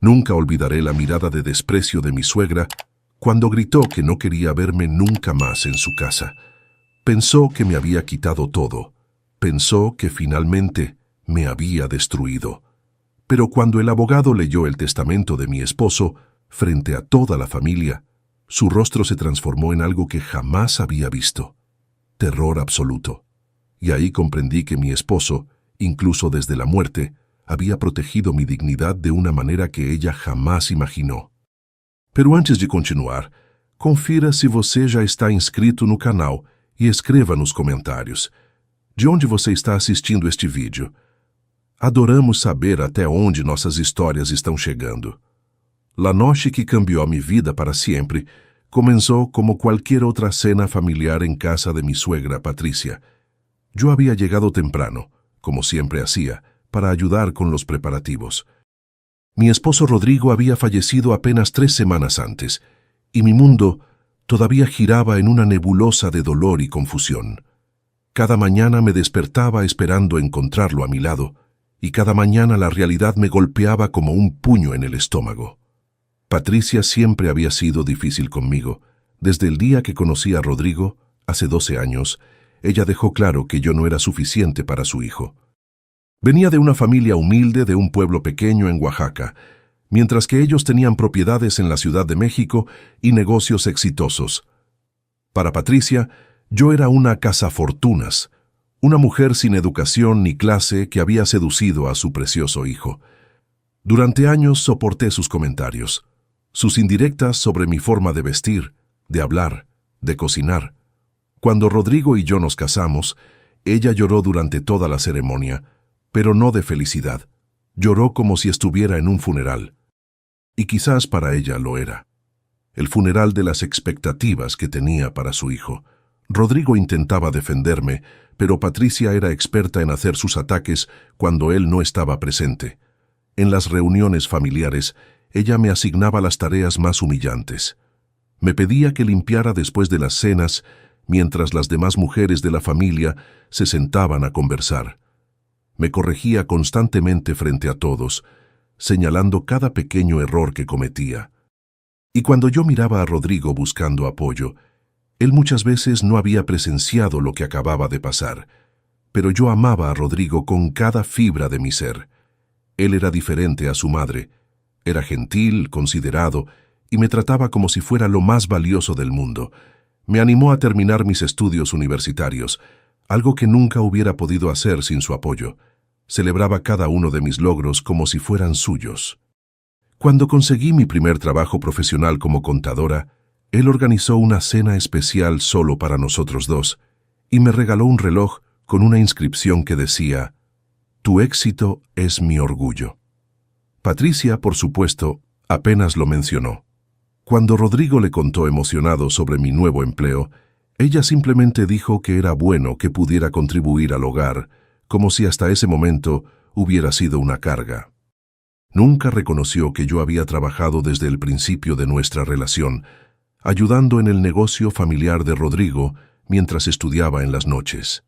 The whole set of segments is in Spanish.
Nunca olvidaré la mirada de desprecio de mi suegra cuando gritó que no quería verme nunca más en su casa. Pensó que me había quitado todo. Pensó que finalmente me había destruido. Pero cuando el abogado leyó el testamento de mi esposo, frente a toda la familia, su rostro se transformó en algo que jamás había visto. Terror absoluto. Y ahí comprendí que mi esposo, incluso desde la muerte, había protegido mi dignidad de una manera que ella jamás imaginou. Pero antes de continuar, confira se você já está inscrito no canal e escreva nos comentários de onde você está assistindo este vídeo. Adoramos saber até onde nossas histórias estão chegando. La noche que cambió mi vida para siempre comenzó como cualquier otra cena familiar en casa de mi suegra Patricia. Yo había llegado temprano, como siempre hacía, para ayudar con los preparativos. Mi esposo Rodrigo había fallecido apenas 3 semanas antes, y mi mundo todavía giraba en una nebulosa de dolor y confusión. Cada mañana me despertaba esperando encontrarlo a mi lado, y cada mañana la realidad me golpeaba como un puño en el estómago. Patricia siempre había sido difícil conmigo. Desde el día que conocí a Rodrigo, hace 12 años, ella dejó claro que yo no era suficiente para su hijo. Venía de una familia humilde de un pueblo pequeño en Oaxaca, mientras que ellos tenían propiedades en la Ciudad de México y negocios exitosos. Para Patricia, yo era una cazafortunas, una mujer sin educación ni clase que había seducido a su precioso hijo. Durante años soporté sus comentarios, sus indirectas sobre mi forma de vestir, de hablar, de cocinar. Cuando Rodrigo y yo nos casamos, ella lloró durante toda la ceremonia, pero no de felicidad. Lloró como si estuviera en un funeral. Y quizás para ella lo era. El funeral de las expectativas que tenía para su hijo. Rodrigo intentaba defenderme, pero Patricia era experta en hacer sus ataques cuando él no estaba presente. En las reuniones familiares, ella me asignaba las tareas más humillantes. Me pedía que limpiara después de las cenas, mientras las demás mujeres de la familia se sentaban a conversar. Me corregía constantemente frente a todos, señalando cada pequeño error que cometía. Y cuando yo miraba a Rodrigo buscando apoyo, él muchas veces no había presenciado lo que acababa de pasar, pero yo amaba a Rodrigo con cada fibra de mi ser. Él era diferente a su madre, era gentil, considerado, y me trataba como si fuera lo más valioso del mundo. Me animó a terminar mis estudios universitarios, algo que nunca hubiera podido hacer sin su apoyo. Celebraba cada uno de mis logros como si fueran suyos. Cuando conseguí mi primer trabajo profesional como contadora, él organizó una cena especial solo para nosotros dos y me regaló un reloj con una inscripción que decía: «Tu éxito es mi orgullo». Patricia, por supuesto, apenas lo mencionó. Cuando Rodrigo le contó emocionado sobre mi nuevo empleo, ella simplemente dijo que era bueno que pudiera contribuir al hogar, como si hasta ese momento hubiera sido una carga. Nunca reconoció que yo había trabajado desde el principio de nuestra relación, ayudando en el negocio familiar de Rodrigo mientras estudiaba en las noches.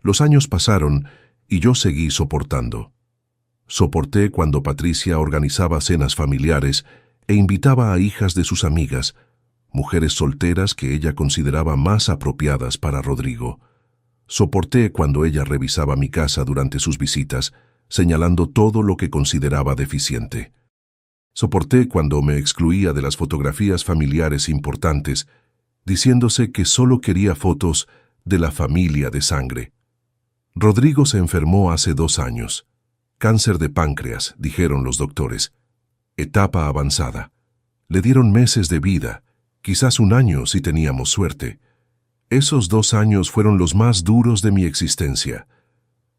Los años pasaron y yo seguí soportando. Soporté cuando Patricia organizaba cenas familiares e invitaba a hijas de sus amigas, mujeres solteras que ella consideraba más apropiadas para Rodrigo. Soporté cuando ella revisaba mi casa durante sus visitas, señalando todo lo que consideraba deficiente. Soporté cuando me excluía de las fotografías familiares importantes, diciéndose que solo quería fotos de la familia de sangre. Rodrigo se enfermó hace 2 años. Cáncer de páncreas, dijeron los doctores. Etapa avanzada. Le dieron meses de vida, quizás 1 año si teníamos suerte. Esos 2 años fueron los más duros de mi existencia.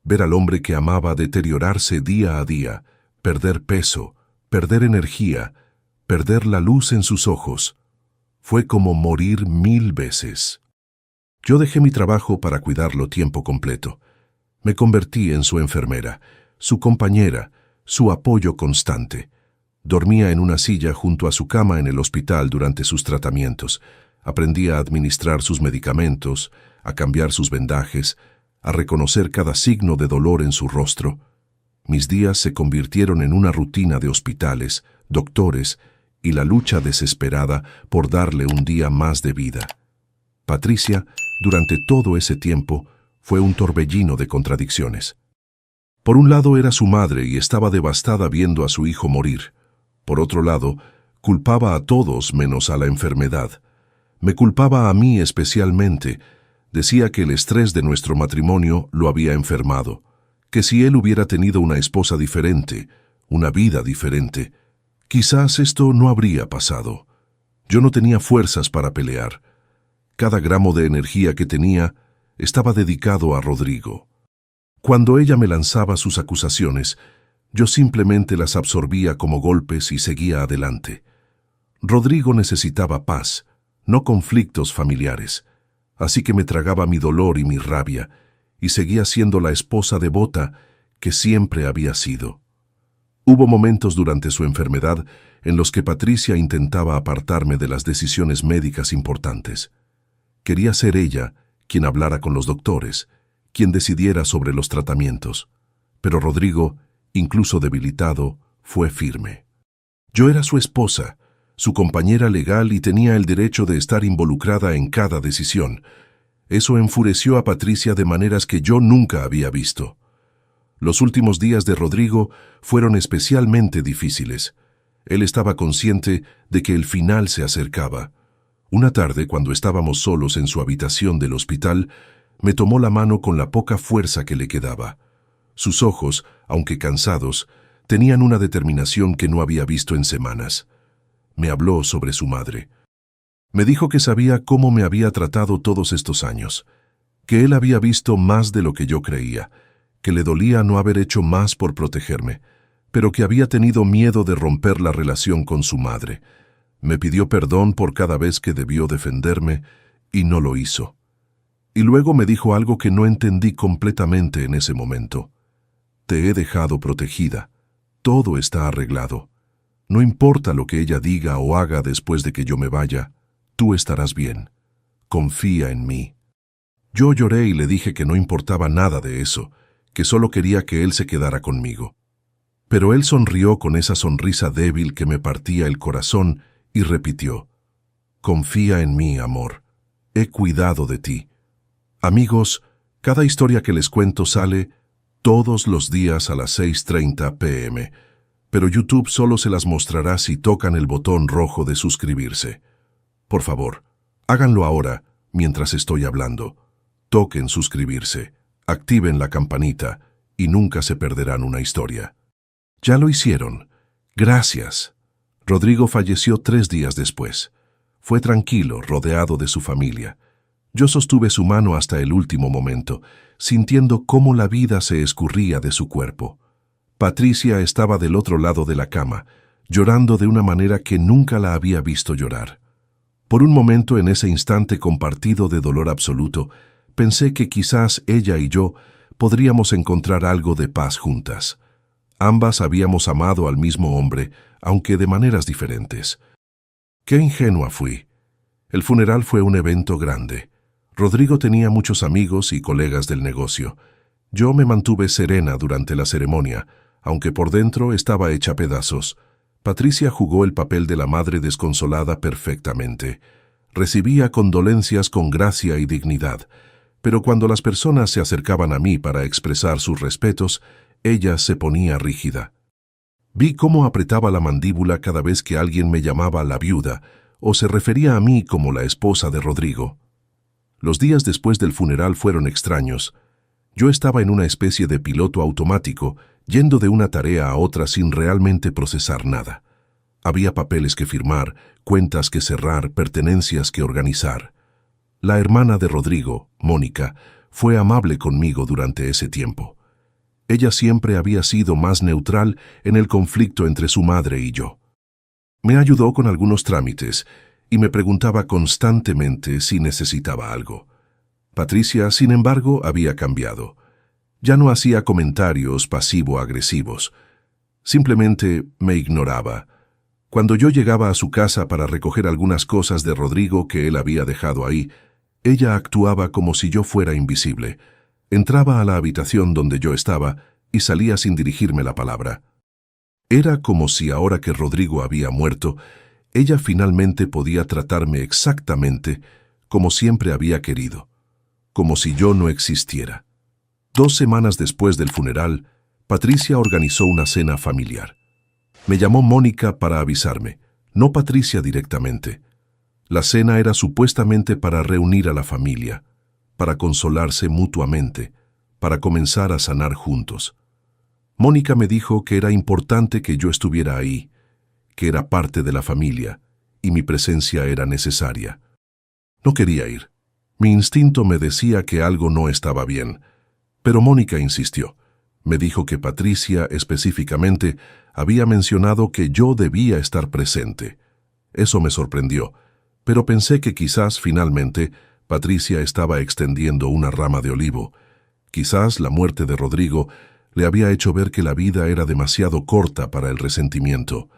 Ver al hombre que amaba deteriorarse día a día, perder peso, perder energía, perder la luz en sus ojos, fue como morir 1000 veces. Yo dejé mi trabajo para cuidarlo tiempo completo. Me convertí en su enfermera, su compañera, su apoyo constante. Dormía en una silla junto a su cama en el hospital durante sus tratamientos. Aprendí a administrar sus medicamentos, a cambiar sus vendajes, a reconocer cada signo de dolor en su rostro. Mis días se convirtieron en una rutina de hospitales, doctores y la lucha desesperada por darle un día más de vida. Patricia, durante todo ese tiempo, fue un torbellino de contradicciones. Por un lado era su madre y estaba devastada viendo a su hijo morir. Por otro lado, culpaba a todos menos a la enfermedad. Me culpaba a mí especialmente. Decía que el estrés de nuestro matrimonio lo había enfermado, que si él hubiera tenido una esposa diferente, una vida diferente, quizás esto no habría pasado. Yo no tenía fuerzas para pelear. Cada gramo de energía que tenía estaba dedicado a Rodrigo. Cuando ella me lanzaba sus acusaciones, yo simplemente las absorbía como golpes y seguía adelante. Rodrigo necesitaba paz, no conflictos familiares, así que me tragaba mi dolor y mi rabia, y seguía siendo la esposa devota que siempre había sido. Hubo momentos durante su enfermedad en los que Patricia intentaba apartarme de las decisiones médicas importantes. Quería ser ella quien hablara con los doctores, quien decidiera sobre los tratamientos. Pero Rodrigo, incluso debilitado, fue firme. Yo era su esposa, su compañera legal y tenía el derecho de estar involucrada en cada decisión. Eso enfureció a Patricia de maneras que yo nunca había visto. Los últimos días de Rodrigo fueron especialmente difíciles. Él estaba consciente de que el final se acercaba. Una tarde, cuando estábamos solos en su habitación del hospital, me tomó la mano con la poca fuerza que le quedaba. Sus ojos, aunque cansados, tenían una determinación que no había visto en semanas. Me habló sobre su madre. Me dijo que sabía cómo me había tratado todos estos años, que él había visto más de lo que yo creía, que le dolía no haber hecho más por protegerme, pero que había tenido miedo de romper la relación con su madre. Me pidió perdón por cada vez que debió defenderme y no lo hizo. Y luego me dijo algo que no entendí completamente en ese momento. Te he dejado protegida. Todo está arreglado. No importa lo que ella diga o haga después de que yo me vaya, tú estarás bien. Confía en mí. Yo lloré y le dije que no importaba nada de eso, que solo quería que él se quedara conmigo. Pero él sonrió con esa sonrisa débil que me partía el corazón y repitió, confía en mí, amor. He cuidado de ti. Amigos, cada historia que les cuento sale todos los días a las 6:30 p.m., pero YouTube solo se las mostrará si tocan el botón rojo de suscribirse. Por favor, háganlo ahora, mientras estoy hablando. Toquen suscribirse, activen la campanita y nunca se perderán una historia. Ya lo hicieron. Gracias. Rodrigo falleció 3 días después. Fue tranquilo, rodeado de su familia. Yo sostuve su mano hasta el último momento, sintiendo cómo la vida se escurría de su cuerpo. Patricia estaba del otro lado de la cama, llorando de una manera que nunca la había visto llorar. Por un momento, en ese instante compartido de dolor absoluto, pensé que quizás ella y yo podríamos encontrar algo de paz juntas. Ambas habíamos amado al mismo hombre, aunque de maneras diferentes. Qué ingenua fui. El funeral fue un evento grande. Rodrigo tenía muchos amigos y colegas del negocio. Yo me mantuve serena durante la ceremonia, aunque por dentro estaba hecha pedazos. Patricia jugó el papel de la madre desconsolada perfectamente. Recibía condolencias con gracia y dignidad, pero cuando las personas se acercaban a mí para expresar sus respetos, ella se ponía rígida. Vi cómo apretaba la mandíbula cada vez que alguien me llamaba la viuda o se refería a mí como la esposa de Rodrigo. Los días después del funeral fueron extraños. Yo estaba en una especie de piloto automático, yendo de una tarea a otra sin realmente procesar nada. Había papeles que firmar, cuentas que cerrar, pertenencias que organizar. La hermana de Rodrigo, Mónica, fue amable conmigo durante ese tiempo. Ella siempre había sido más neutral en el conflicto entre su madre y yo. Me ayudó con algunos trámites y me preguntaba constantemente si necesitaba algo. Patricia, sin embargo, había cambiado. Ya no hacía comentarios pasivo-agresivos. Simplemente me ignoraba. Cuando yo llegaba a su casa para recoger algunas cosas de Rodrigo que él había dejado ahí, ella actuaba como si yo fuera invisible. Entraba a la habitación donde yo estaba y salía sin dirigirme la palabra. Era como si ahora que Rodrigo había muerto, ella finalmente podía tratarme exactamente como siempre había querido, como si yo no existiera. 2 semanas después del funeral, Patricia organizó una cena familiar. Me llamó Mónica para avisarme, no Patricia directamente. La cena era supuestamente para reunir a la familia, para consolarse mutuamente, para comenzar a sanar juntos. Mónica me dijo que era importante que yo estuviera ahí, que era parte de la familia, y mi presencia era necesaria. No quería ir. Mi instinto me decía que algo no estaba bien, pero Mónica insistió. Me dijo que Patricia, específicamente, había mencionado que yo debía estar presente. Eso me sorprendió, pero pensé que quizás, finalmente, Patricia estaba extendiendo una rama de olivo. Quizás la muerte de Rodrigo le había hecho ver que la vida era demasiado corta para el resentimiento.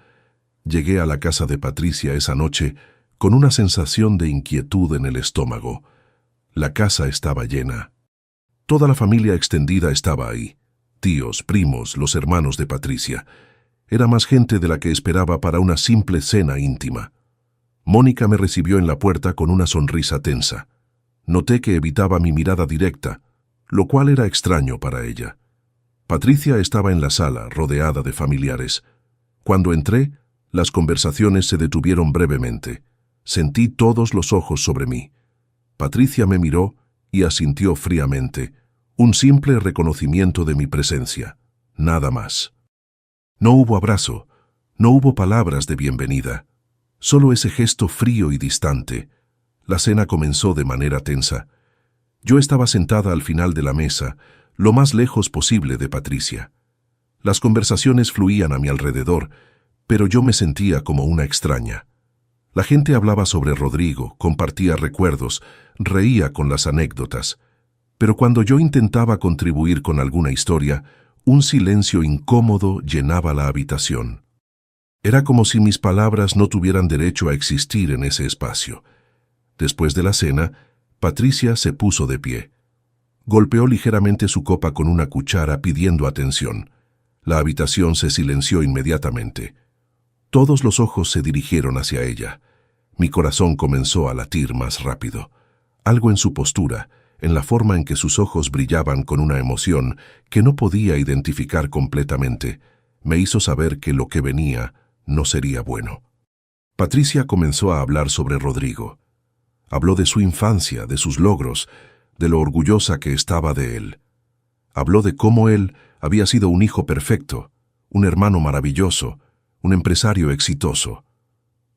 Llegué a la casa de Patricia esa noche con una sensación de inquietud en el estómago. La casa estaba llena. Toda la familia extendida estaba ahí. Tíos, primos, los hermanos de Patricia. Era más gente de la que esperaba para una simple cena íntima. Mónica me recibió en la puerta con una sonrisa tensa. Noté que evitaba mi mirada directa, lo cual era extraño para ella. Patricia estaba en la sala, rodeada de familiares. Cuando entré, las conversaciones se detuvieron brevemente. Sentí todos los ojos sobre mí. Patricia me miró y asintió fríamente. Un simple reconocimiento de mi presencia, nada más. No hubo abrazo, no hubo palabras de bienvenida. Solo ese gesto frío y distante. La cena comenzó de manera tensa. Yo estaba sentada al final de la mesa, lo más lejos posible de Patricia. Las conversaciones fluían a mi alrededor, pero yo me sentía como una extraña. La gente hablaba sobre Rodrigo, compartía recuerdos, reía con las anécdotas. Pero cuando yo intentaba contribuir con alguna historia, un silencio incómodo llenaba la habitación. Era como si mis palabras no tuvieran derecho a existir en ese espacio. Después de la cena, Patricia se puso de pie. Golpeó ligeramente su copa con una cuchara pidiendo atención. La habitación se silenció inmediatamente. Todos los ojos se dirigieron hacia ella. Mi corazón comenzó a latir más rápido. Algo en su postura, en la forma en que sus ojos brillaban con una emoción que no podía identificar completamente, me hizo saber que lo que venía no sería bueno. Patricia comenzó a hablar sobre Rodrigo. Habló de su infancia, de sus logros, de lo orgullosa que estaba de él. Habló de cómo él había sido un hijo perfecto, un hermano maravilloso, un empresario exitoso.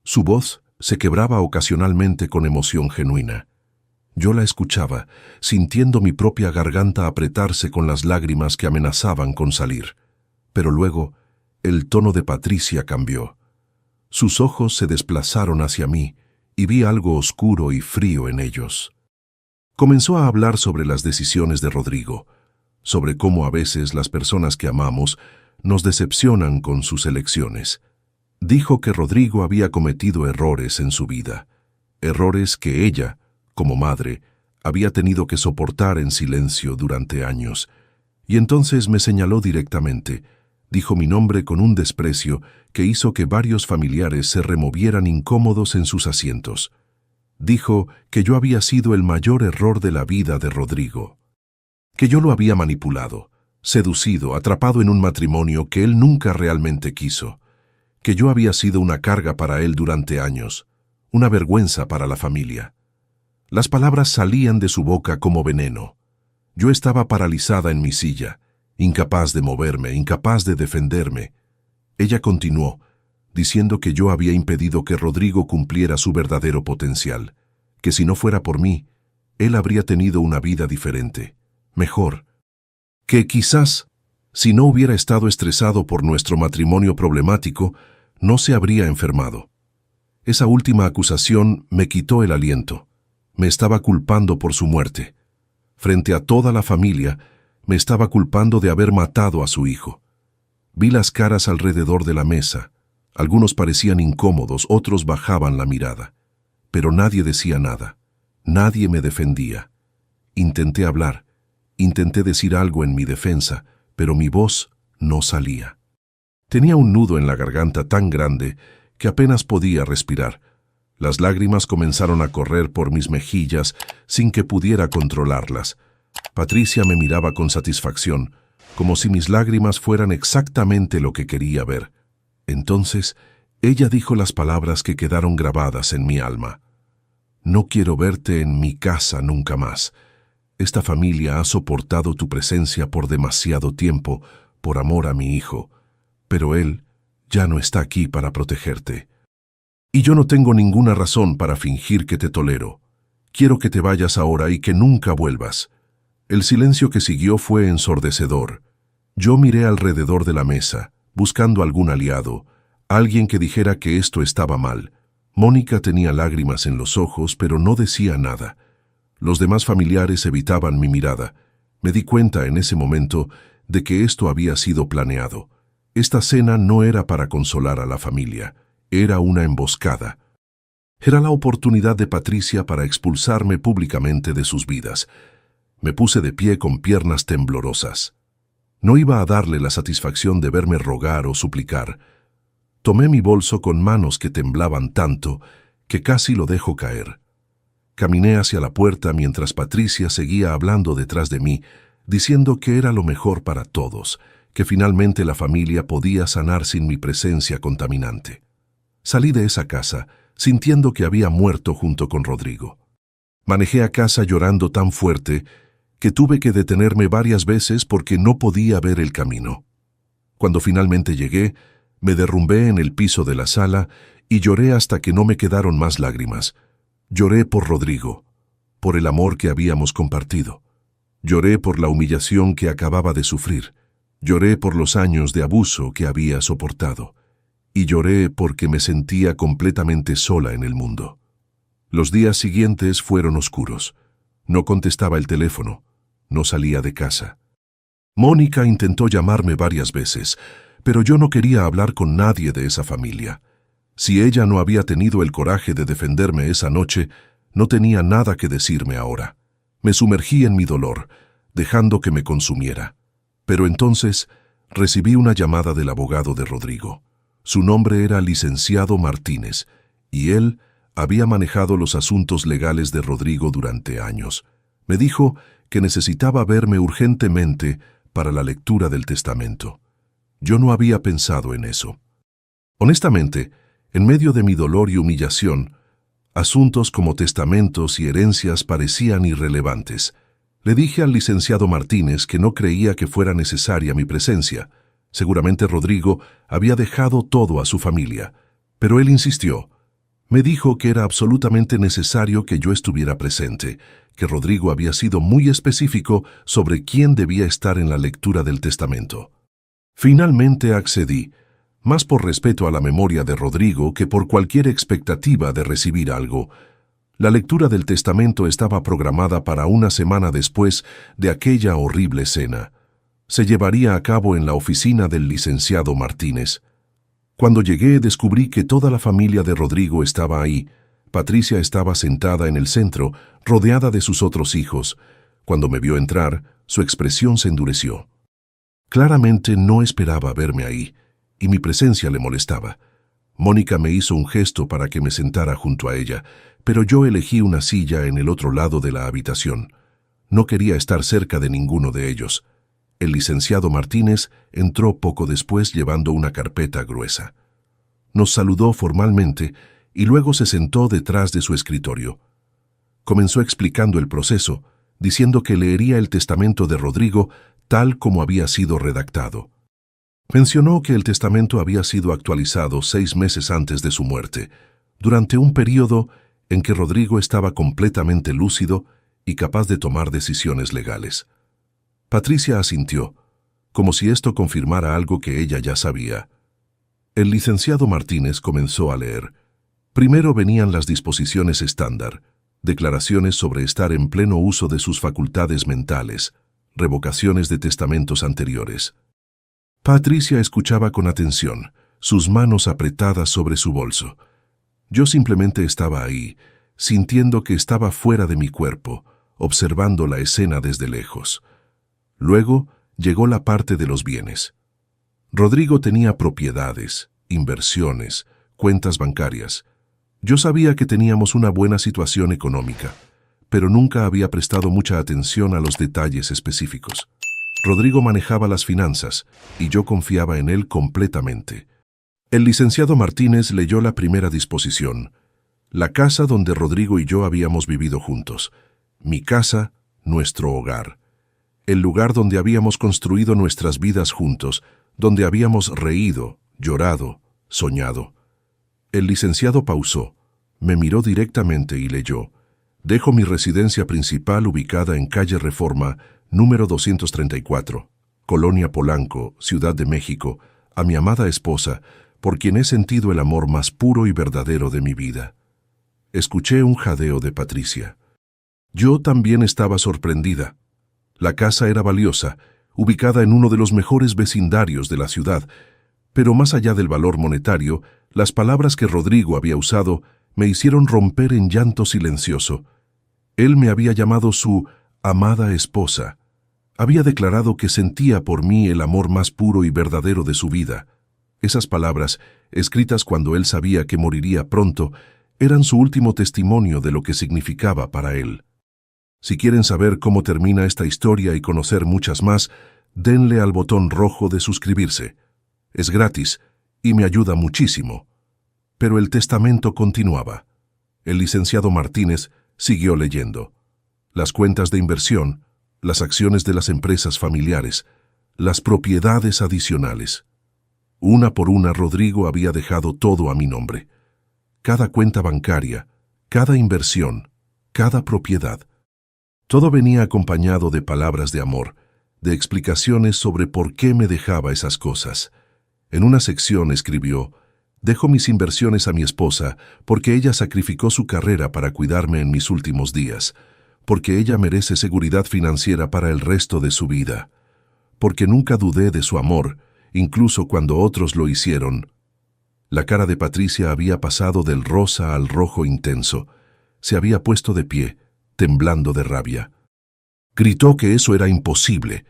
Su voz se quebraba ocasionalmente con emoción genuina. Yo la escuchaba, sintiendo mi propia garganta apretarse con las lágrimas que amenazaban con salir. Pero luego, el tono de Patricia cambió. Sus ojos se desplazaron hacia mí y vi algo oscuro y frío en ellos. Comenzó a hablar sobre las decisiones de Rodrigo, sobre cómo a veces las personas que amamos nos decepcionan con sus elecciones. Dijo que Rodrigo había cometido errores en su vida, errores que ella, como madre, había tenido que soportar en silencio durante años. Y entonces me señaló directamente. Dijo mi nombre con un desprecio que hizo que varios familiares se removieran incómodos en sus asientos. Dijo que yo había sido el mayor error de la vida de Rodrigo, que yo lo había manipulado, seducido, atrapado en un matrimonio que él nunca realmente quiso, que yo había sido una carga para él durante años, una vergüenza para la familia. Las palabras salían de su boca como veneno. Yo estaba paralizada en mi silla, incapaz de moverme, incapaz de defenderme. Ella continuó, diciendo que yo había impedido que Rodrigo cumpliera su verdadero potencial, que si no fuera por mí, él habría tenido una vida diferente, mejor, que quizás, si no hubiera estado estresado por nuestro matrimonio problemático, no se habría enfermado. Esa última acusación me quitó el aliento. Me estaba culpando por su muerte. Frente a toda la familia, me estaba culpando de haber matado a su hijo. Vi las caras alrededor de la mesa. Algunos parecían incómodos, otros bajaban la mirada. Pero nadie decía nada. Nadie me defendía. Intenté hablar. Intenté decir algo en mi defensa, pero mi voz no salía. Tenía un nudo en la garganta tan grande que apenas podía respirar. Las lágrimas comenzaron a correr por mis mejillas sin que pudiera controlarlas. Patricia me miraba con satisfacción, como si mis lágrimas fueran exactamente lo que quería ver. Entonces, ella dijo las palabras que quedaron grabadas en mi alma. No quiero verte en mi casa nunca más. Esta familia ha soportado tu presencia por demasiado tiempo, por amor a mi hijo, pero él ya no está aquí para protegerte. Y yo no tengo ninguna razón para fingir que te tolero. Quiero que te vayas ahora y que nunca vuelvas. El silencio que siguió fue ensordecedor. Yo miré alrededor de la mesa, buscando algún aliado, alguien que dijera que esto estaba mal. Mónica tenía lágrimas en los ojos, pero no decía nada. Los demás familiares evitaban mi mirada. Me di cuenta en ese momento de que esto había sido planeado. Esta cena no era para consolar a la familia, era una emboscada. Era la oportunidad de Patricia para expulsarme públicamente de sus vidas. Me puse de pie con piernas temblorosas. No iba a darle la satisfacción de verme rogar o suplicar. Tomé mi bolso con manos que temblaban tanto que casi lo dejo caer. Caminé hacia la puerta mientras Patricia seguía hablando detrás de mí, diciendo que era lo mejor para todos, que finalmente la familia podía sanar sin mi presencia contaminante. Salí de esa casa, sintiendo que había muerto junto con Rodrigo. Manejé a casa llorando tan fuerte que tuve que detenerme varias veces porque no podía ver el camino. Cuando finalmente llegué, me derrumbé en el piso de la sala y lloré hasta que no me quedaron más lágrimas. Lloré por Rodrigo, por el amor que habíamos compartido. Lloré por la humillación que acababa de sufrir. Lloré por los años de abuso que había soportado. Y lloré porque me sentía completamente sola en el mundo. Los días siguientes fueron oscuros. No contestaba el teléfono. No salía de casa. Mónica intentó llamarme varias veces, pero yo no quería hablar con nadie de esa familia. Si ella no había tenido el coraje de defenderme esa noche, no tenía nada que decirme ahora. Me sumergí en mi dolor, dejando que me consumiera. Pero entonces recibí una llamada del abogado de Rodrigo. Su nombre era licenciado Martínez, y él había manejado los asuntos legales de Rodrigo durante años. Me dijo que necesitaba verme urgentemente para la lectura del testamento. Yo no había pensado en eso. Honestamente, en medio de mi dolor y humillación, asuntos como testamentos y herencias parecían irrelevantes. Le dije al licenciado Martínez que no creía que fuera necesaria mi presencia. Seguramente Rodrigo había dejado todo a su familia, pero él insistió. Me dijo que era absolutamente necesario que yo estuviera presente, que Rodrigo había sido muy específico sobre quién debía estar en la lectura del testamento. Finalmente accedí, más por respeto a la memoria de Rodrigo que por cualquier expectativa de recibir algo. La lectura del testamento estaba programada para una semana después de aquella horrible cena. Se llevaría a cabo en la oficina del licenciado Martínez. Cuando llegué descubrí que toda la familia de Rodrigo estaba ahí. Patricia estaba sentada en el centro, rodeada de sus otros hijos. Cuando me vio entrar, su expresión se endureció. Claramente no esperaba verme ahí, y mi presencia le molestaba. Mónica me hizo un gesto para que me sentara junto a ella, pero yo elegí una silla en el otro lado de la habitación. No quería estar cerca de ninguno de ellos. El licenciado Martínez entró poco después llevando una carpeta gruesa. Nos saludó formalmente y luego se sentó detrás de su escritorio. Comenzó explicando el proceso, diciendo que leería el testamento de Rodrigo tal como había sido redactado. Mencionó que el testamento había sido actualizado 6 meses antes de su muerte, durante un período en que Rodrigo estaba completamente lúcido y capaz de tomar decisiones legales. Patricia asintió, como si esto confirmara algo que ella ya sabía. El licenciado Martínez comenzó a leer. Primero venían las disposiciones estándar, declaraciones sobre estar en pleno uso de sus facultades mentales, revocaciones de testamentos anteriores. Patricia escuchaba con atención, sus manos apretadas sobre su bolso. Yo simplemente estaba ahí, sintiendo que estaba fuera de mi cuerpo, observando la escena desde lejos. Luego llegó la parte de los bienes. Rodrigo tenía propiedades, inversiones, cuentas bancarias. Yo sabía que teníamos una buena situación económica, pero nunca había prestado mucha atención a los detalles específicos. Rodrigo manejaba las finanzas y yo confiaba en él completamente. El licenciado Martínez leyó la primera disposición, la casa donde Rodrigo y yo habíamos vivido juntos, mi casa, nuestro hogar, el lugar donde habíamos construido nuestras vidas juntos, donde habíamos reído, llorado, soñado. El licenciado pausó, me miró directamente y leyó: dejo mi residencia principal ubicada en calle Reforma, número 234, Colonia Polanco, Ciudad de México, a mi amada esposa, por quien he sentido el amor más puro y verdadero de mi vida. Escuché un jadeo de Patricia. Yo también estaba sorprendida. La casa era valiosa, ubicada en uno de los mejores vecindarios de la ciudad, pero más allá del valor monetario, las palabras que Rodrigo había usado me hicieron romper en llanto silencioso. Él me había llamado su amada esposa. Había declarado que sentía por mí el amor más puro y verdadero de su vida. Esas palabras, escritas cuando él sabía que moriría pronto, eran su último testimonio de lo que significaba para él. Si quieren saber cómo termina esta historia y conocer muchas más, denle al botón rojo de suscribirse. Es gratis y me ayuda muchísimo. Pero el testamento continuaba. El licenciado Martínez siguió leyendo. Las cuentas de inversión, las acciones de las empresas familiares, las propiedades adicionales. Una por una, Rodrigo había dejado todo a mi nombre. Cada cuenta bancaria, cada inversión, cada propiedad. Todo venía acompañado de palabras de amor, de explicaciones sobre por qué me dejaba esas cosas. En una sección escribió: dejo mis inversiones a mi esposa porque ella sacrificó su carrera para cuidarme en mis últimos días, porque ella merece seguridad financiera para el resto de su vida, porque nunca dudé de su amor, incluso cuando otros lo hicieron. La cara de Patricia había pasado del rosa al rojo intenso. Se había puesto de pie, temblando de rabia. Gritó que eso era imposible,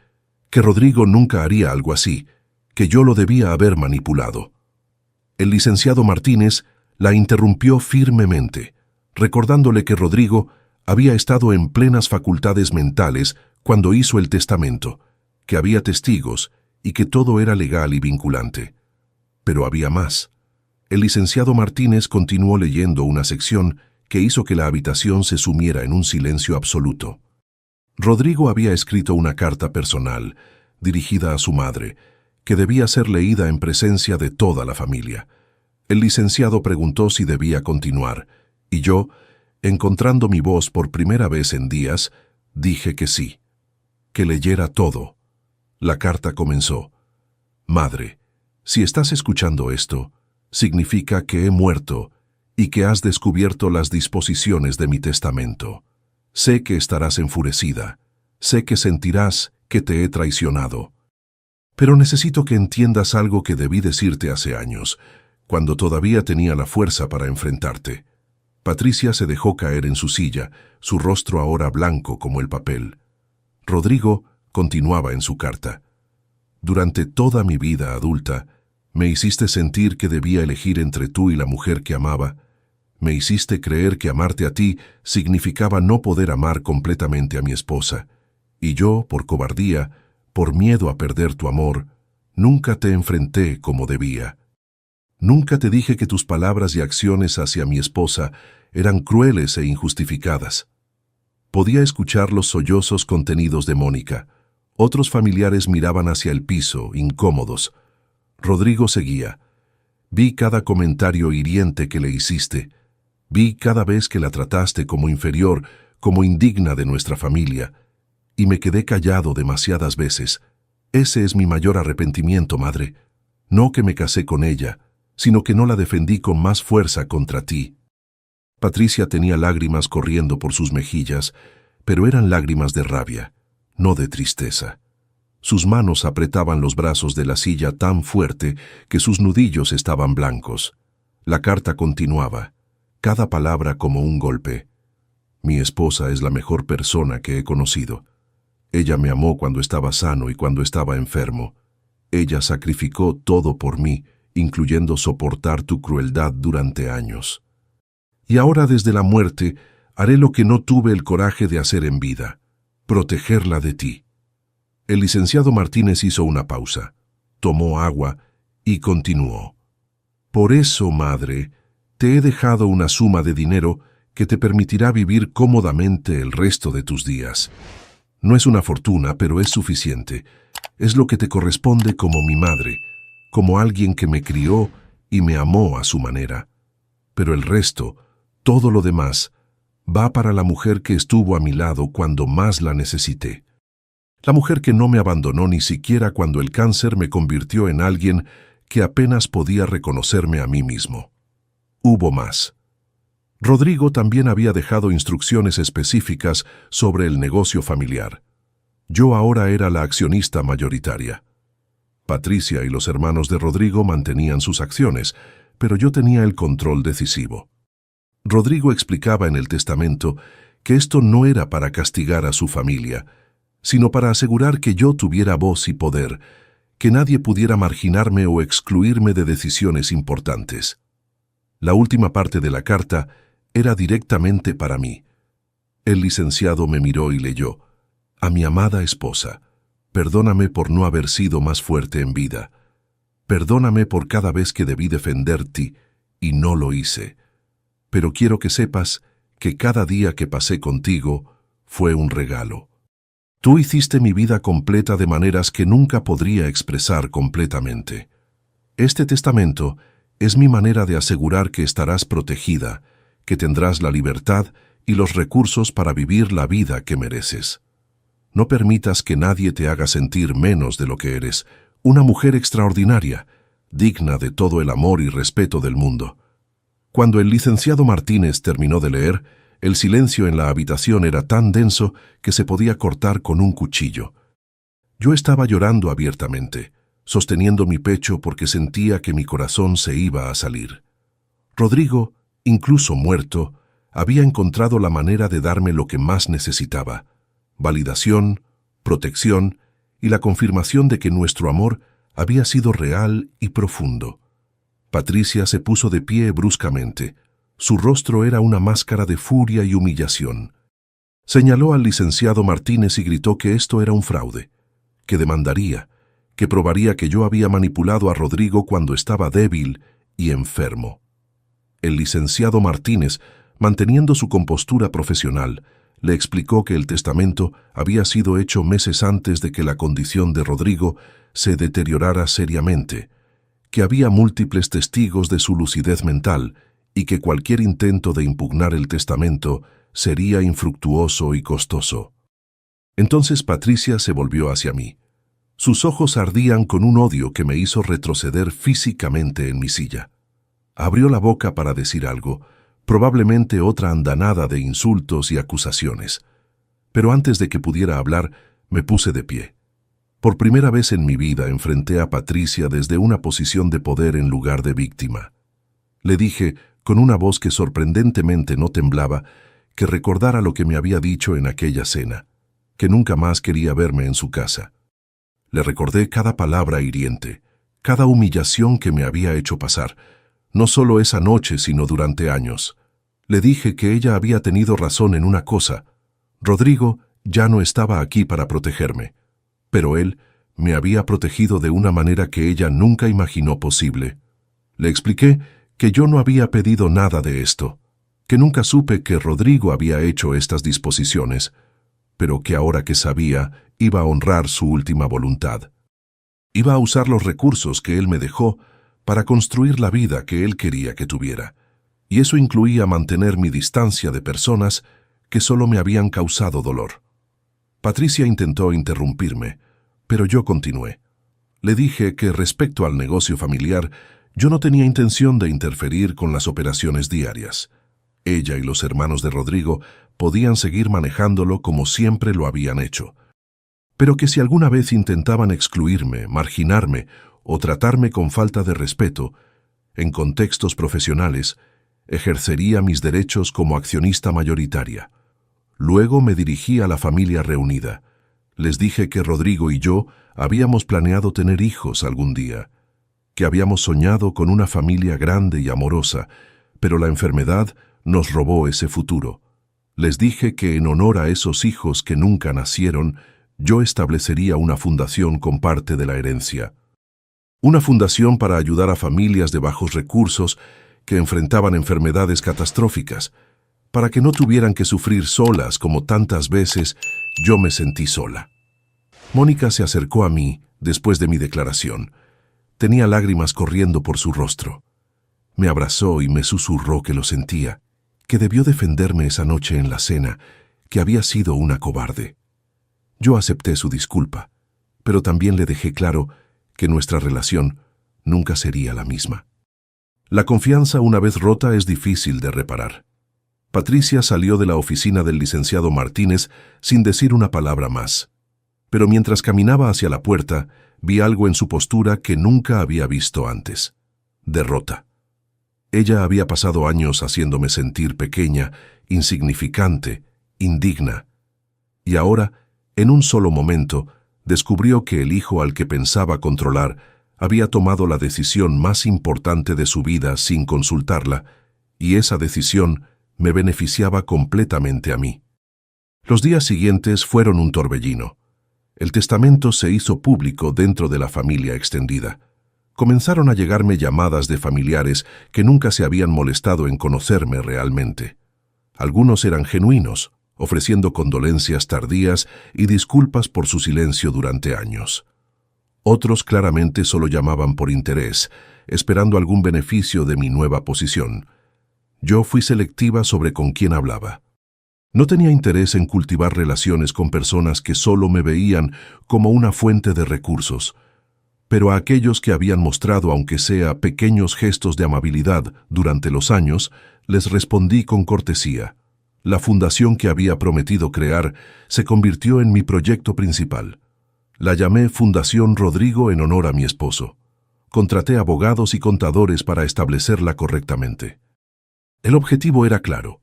que Rodrigo nunca haría algo así, que yo lo debía haber manipulado. El licenciado Martínez la interrumpió firmemente, recordándole que Rodrigo había estado en plenas facultades mentales cuando hizo el testamento, que había testigos y que todo era legal y vinculante. Pero había más. El licenciado Martínez continuó leyendo una sección que hizo que la habitación se sumiera en un silencio absoluto. Rodrigo había escrito una carta personal, dirigida a su madre, que debía ser leída en presencia de toda la familia. El licenciado preguntó si debía continuar, y yo, encontrando mi voz por primera vez en días, dije que sí, que leyera todo. La carta comenzó: Madre, si estás escuchando esto, significa que he muerto y que has descubierto las disposiciones de mi testamento. Sé que estarás enfurecida, sé que sentirás que te he traicionado. Pero necesito que entiendas algo que debí decirte hace años, cuando todavía tenía la fuerza para enfrentarte. Patricia se dejó caer en su silla, su rostro ahora blanco como el papel. Rodrigo continuaba en su carta. Durante toda mi vida adulta, me hiciste sentir que debía elegir entre tú y la mujer que amaba. Me hiciste creer que amarte a ti significaba no poder amar completamente a mi esposa. Y yo, por cobardía, por miedo a perder tu amor, nunca te enfrenté como debía. Nunca te dije que tus palabras y acciones hacia mi esposa eran crueles e injustificadas. Podía escuchar los sollozos contenidos de Mónica. Otros familiares miraban hacia el piso, incómodos. Rodrigo seguía. Vi cada comentario hiriente que le hiciste. Vi cada vez que la trataste como inferior, como indigna de nuestra familia. Y me quedé callado demasiadas veces. Ese es mi mayor arrepentimiento, madre. No que me casé con ella, sino que no la defendí con más fuerza contra ti. Patricia tenía lágrimas corriendo por sus mejillas, pero eran lágrimas de rabia, no de tristeza. Sus manos apretaban los brazos de la silla tan fuerte que sus nudillos estaban blancos. La carta continuaba, cada palabra como un golpe. Mi esposa es la mejor persona que he conocido. Ella me amó cuando estaba sano y cuando estaba enfermo. Ella sacrificó todo por mí, incluyendo soportar tu crueldad durante años. Y ahora desde la muerte haré lo que no tuve el coraje de hacer en vida, protegerla de ti. El licenciado Martínez hizo una pausa, tomó agua y continuó. Por eso, madre, te he dejado una suma de dinero que te permitirá vivir cómodamente el resto de tus días. No es una fortuna, pero es suficiente. Es lo que te corresponde como mi madre, como alguien que me crió y me amó a su manera. Pero el resto, todo lo demás, va para la mujer que estuvo a mi lado cuando más la necesité. La mujer que no me abandonó ni siquiera cuando el cáncer me convirtió en alguien que apenas podía reconocerme a mí mismo. Hubo más. Rodrigo también había dejado instrucciones específicas sobre el negocio familiar. Yo ahora era la accionista mayoritaria. Patricia y los hermanos de Rodrigo mantenían sus acciones, pero yo tenía el control decisivo. Rodrigo explicaba en el testamento que esto no era para castigar a su familia, sino para asegurar que yo tuviera voz y poder, que nadie pudiera marginarme o excluirme de decisiones importantes. La última parte de la carta era directamente para mí. El licenciado me miró y leyó: «A mi amada esposa, perdóname por no haber sido más fuerte en vida. Perdóname por cada vez que debí defenderte y no lo hice. Pero quiero que sepas que cada día que pasé contigo fue un regalo. Tú hiciste mi vida completa de maneras que nunca podría expresar completamente. Este testamento es mi manera de asegurar que estarás protegida, que tendrás la libertad y los recursos para vivir la vida que mereces. No permitas que nadie te haga sentir menos de lo que eres, una mujer extraordinaria, digna de todo el amor y respeto del mundo». Cuando el licenciado Martínez terminó de leer, el silencio en la habitación era tan denso que se podía cortar con un cuchillo. Yo estaba llorando abiertamente, sosteniendo mi pecho porque sentía que mi corazón se iba a salir. Rodrigo, incluso muerto, había encontrado la manera de darme lo que más necesitaba: validación, protección y la confirmación de que nuestro amor había sido real y profundo. Patricia se puso de pie bruscamente. Su rostro era una máscara de furia y humillación. Señaló al licenciado Martínez y gritó que esto era un fraude, que demandaría, que probaría que yo había manipulado a Rodrigo cuando estaba débil y enfermo. El licenciado Martínez, manteniendo su compostura profesional, le explicó que el testamento había sido hecho meses antes de que la condición de Rodrigo se deteriorara seriamente, que había múltiples testigos de su lucidez mental y que cualquier intento de impugnar el testamento sería infructuoso y costoso. Entonces Patricia se volvió hacia mí. Sus ojos ardían con un odio que me hizo retroceder físicamente en mi silla. Abrió la boca para decir algo, probablemente otra andanada de insultos y acusaciones. Pero antes de que pudiera hablar, me puse de pie. Por primera vez en mi vida enfrenté a Patricia desde una posición de poder en lugar de víctima. Le dije, con una voz que sorprendentemente no temblaba, que recordara lo que me había dicho en aquella cena, que nunca más quería verme en su casa. Le recordé cada palabra hiriente, cada humillación que me había hecho pasar, no solo esa noche sino durante años. Le dije que ella había tenido razón en una cosa: Rodrigo ya no estaba aquí para protegerme, pero él me había protegido de una manera que ella nunca imaginó posible. Le expliqué que yo no había pedido nada de esto, que nunca supe que Rodrigo había hecho estas disposiciones, pero que ahora que sabía, iba a honrar su última voluntad. Iba a usar los recursos que él me dejó para construir la vida que él quería que tuviera, y eso incluía mantener mi distancia de personas que solo me habían causado dolor. Patricia intentó interrumpirme, pero yo continué. Le dije que respecto al negocio familiar, yo no tenía intención de interferir con las operaciones diarias. Ella y los hermanos de Rodrigo podían seguir manejándolo como siempre lo habían hecho, pero que si alguna vez intentaban excluirme, marginarme o tratarme con falta de respeto, en contextos profesionales, ejercería mis derechos como accionista mayoritaria. Luego me dirigí a la familia reunida. Les dije que Rodrigo y yo habíamos planeado tener hijos algún día, que habíamos soñado con una familia grande y amorosa, pero la enfermedad nos robó ese futuro. Les dije que en honor a esos hijos que nunca nacieron, yo establecería una fundación con parte de la herencia. Una fundación para ayudar a familias de bajos recursos que enfrentaban enfermedades catastróficas, para que no tuvieran que sufrir solas como tantas veces yo me sentí sola. Mónica se acercó a mí después de mi declaración. Tenía lágrimas corriendo por su rostro. Me abrazó y me susurró que lo sentía, que debió defenderme esa noche en la cena, que había sido una cobarde. Yo acepté su disculpa, pero también le dejé claro que nuestra relación nunca sería la misma. La confianza una vez rota es difícil de reparar. Patricia salió de la oficina del licenciado Martínez sin decir una palabra más. Pero mientras caminaba hacia la puerta, vi algo en su postura que nunca había visto antes: derrota. Ella había pasado años haciéndome sentir pequeña, insignificante, indigna. Y ahora, en un solo momento, descubrió que el hijo al que pensaba controlar había tomado la decisión más importante de su vida sin consultarla, y esa decisión me beneficiaba completamente a mí. Los días siguientes fueron un torbellino. El testamento se hizo público dentro de la familia extendida. Comenzaron a llegarme llamadas de familiares que nunca se habían molestado en conocerme realmente. Algunos eran genuinos, ofreciendo condolencias tardías y disculpas por su silencio durante años. Otros claramente solo llamaban por interés, esperando algún beneficio de mi nueva posición. Yo fui selectiva sobre con quién hablaba. No tenía interés en cultivar relaciones con personas que solo me veían como una fuente de recursos, pero a aquellos que habían mostrado, aunque sea pequeños gestos de amabilidad durante los años, les respondí con cortesía. La fundación que había prometido crear se convirtió en mi proyecto principal. La llamé Fundación Rodrigo en honor a mi esposo. Contraté abogados y contadores para establecerla correctamente. El objetivo era claro: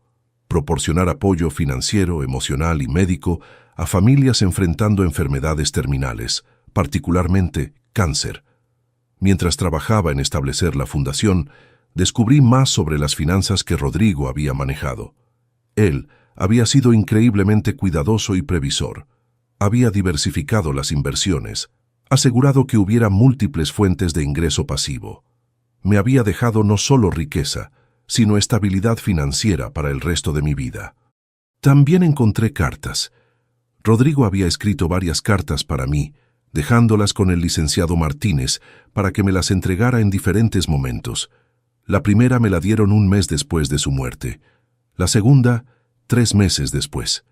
proporcionar apoyo financiero, emocional y médico a familias enfrentando enfermedades terminales, particularmente cáncer. Mientras trabajaba en establecer la fundación, descubrí más sobre las finanzas que Rodrigo había manejado. Él había sido increíblemente cuidadoso y previsor. Había diversificado las inversiones, asegurado que hubiera múltiples fuentes de ingreso pasivo. Me había dejado no solo riqueza, sino estabilidad financiera para el resto de mi vida. También encontré cartas. Rodrigo había escrito varias cartas para mí, dejándolas con el licenciado Martínez para que me las entregara en diferentes momentos. La primera me la dieron un mes después de su muerte. La segunda, 3 meses después.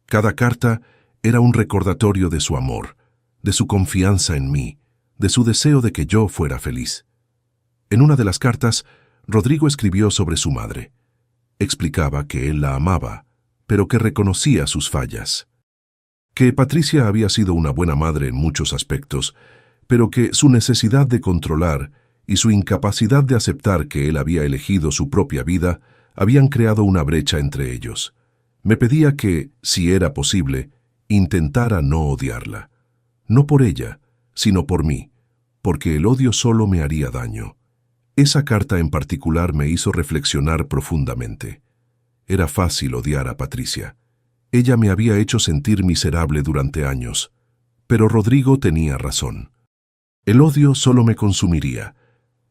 Cada carta era un recordatorio de su amor, de su confianza en mí, de su deseo de que yo fuera feliz. En una de las cartas, Rodrigo escribió sobre su madre. Explicaba que él la amaba, pero que reconocía sus fallas. Que Patricia había sido una buena madre en muchos aspectos, pero que su necesidad de controlar y su incapacidad de aceptar que él había elegido su propia vida habían creado una brecha entre ellos. Me pedía que, si era posible, intentara no odiarla. No por ella, sino por mí, porque el odio solo me haría daño. Esa carta en particular me hizo reflexionar profundamente. Era fácil odiar a Patricia. Ella me había hecho sentir miserable durante años, pero Rodrigo tenía razón. El odio solo me consumiría.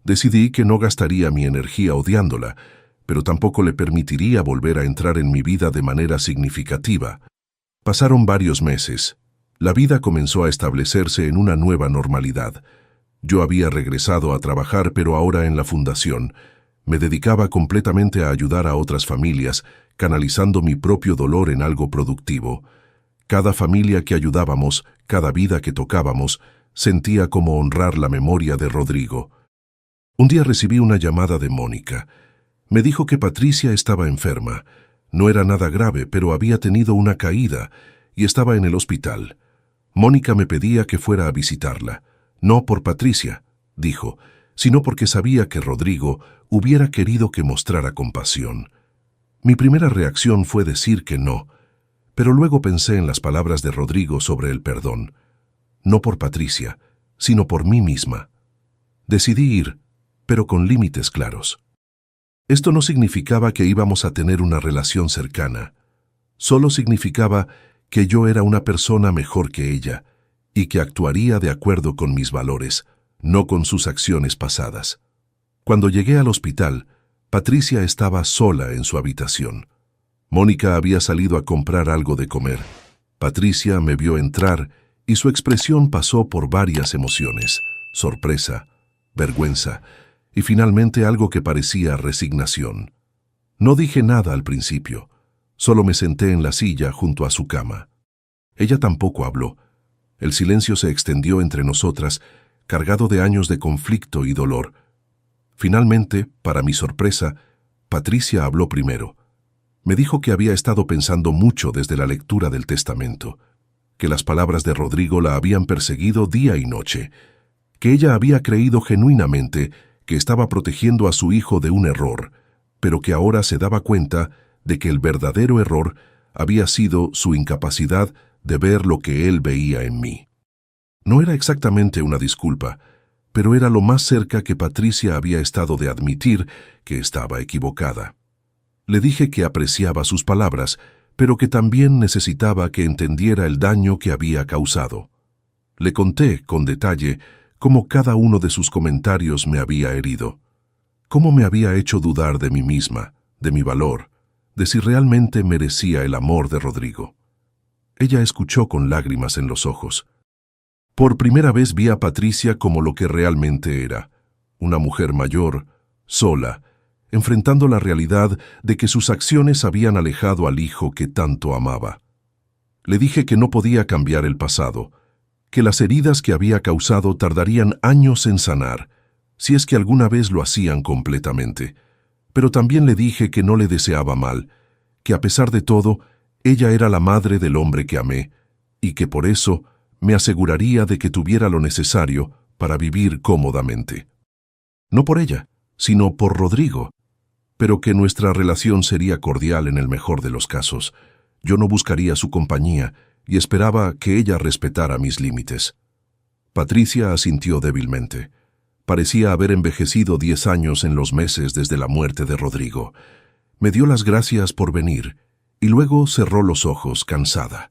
Decidí que no gastaría mi energía odiándola, pero tampoco le permitiría volver a entrar en mi vida de manera significativa. Pasaron varios meses. La vida comenzó a establecerse en una nueva normalidad. Yo había regresado a trabajar, pero ahora en la fundación. Me dedicaba completamente a ayudar a otras familias, canalizando mi propio dolor en algo productivo. Cada familia que ayudábamos, cada vida que tocábamos, sentía como honrar la memoria de Rodrigo. Un día recibí una llamada de Mónica. Me dijo que Patricia estaba enferma. No era nada grave, pero había tenido una caída y estaba en el hospital. Mónica me pedía que fuera a visitarla. No por Patricia, dijo, sino porque sabía que Rodrigo hubiera querido que mostrara compasión. Mi primera reacción fue decir que no. Pero luego pensé en las palabras de Rodrigo sobre el perdón, no por Patricia, sino por mí misma. Decidí ir, pero con límites claros. Esto no significaba que íbamos a tener una relación cercana, solo significaba que yo era una persona mejor que ella y que actuaría de acuerdo con mis valores, no con sus acciones pasadas. Cuando llegué al hospital, Patricia estaba sola en su habitación. Mónica había salido a comprar algo de comer. Patricia me vio entrar y su expresión pasó por varias emociones: sorpresa, vergüenza y finalmente algo que parecía resignación. No dije nada al principio, solo me senté en la silla junto a su cama. Ella tampoco habló. El silencio se extendió entre nosotras, cargado de años de conflicto y dolor. Finalmente, para mi sorpresa, Patricia habló primero. Me dijo que había estado pensando mucho desde la lectura del testamento, que las palabras de Rodrigo la habían perseguido día y noche, que ella había creído genuinamente que estaba protegiendo a su hijo de un error, pero que ahora se daba cuenta de que el verdadero error había sido su incapacidad de ver lo que él veía en mí. No era exactamente una disculpa, pero era lo más cerca que Patricia había estado de admitir que estaba equivocada. Le dije que apreciaba sus palabras, pero que también necesitaba que entendiera el daño que había causado. Le conté, con detalle, cómo cada uno de sus comentarios me había herido, cómo me había hecho dudar de mí misma, de mi valor, de si realmente merecía el amor de Rodrigo. Ella escuchó con lágrimas en los ojos. Por primera vez vi a Patricia como lo que realmente era, una mujer mayor, sola, enfrentando la realidad de que sus acciones habían alejado al hijo que tanto amaba. Le dije que no podía cambiar el pasado, que las heridas que había causado tardarían años en sanar, si es que alguna vez lo hacían completamente. Pero también le dije que no le deseaba mal, que a pesar de todo, ella era la madre del hombre que amé, y que por eso me aseguraría de que tuviera lo necesario para vivir cómodamente. No por ella, sino por Rodrigo, pero que nuestra relación sería cordial en el mejor de los casos. Yo no buscaría su compañía y esperaba que ella respetara mis límites. Patricia asintió débilmente. Parecía haber envejecido 10 años en los meses desde la muerte de Rodrigo. Me dio las gracias por venir y luego cerró los ojos, cansada.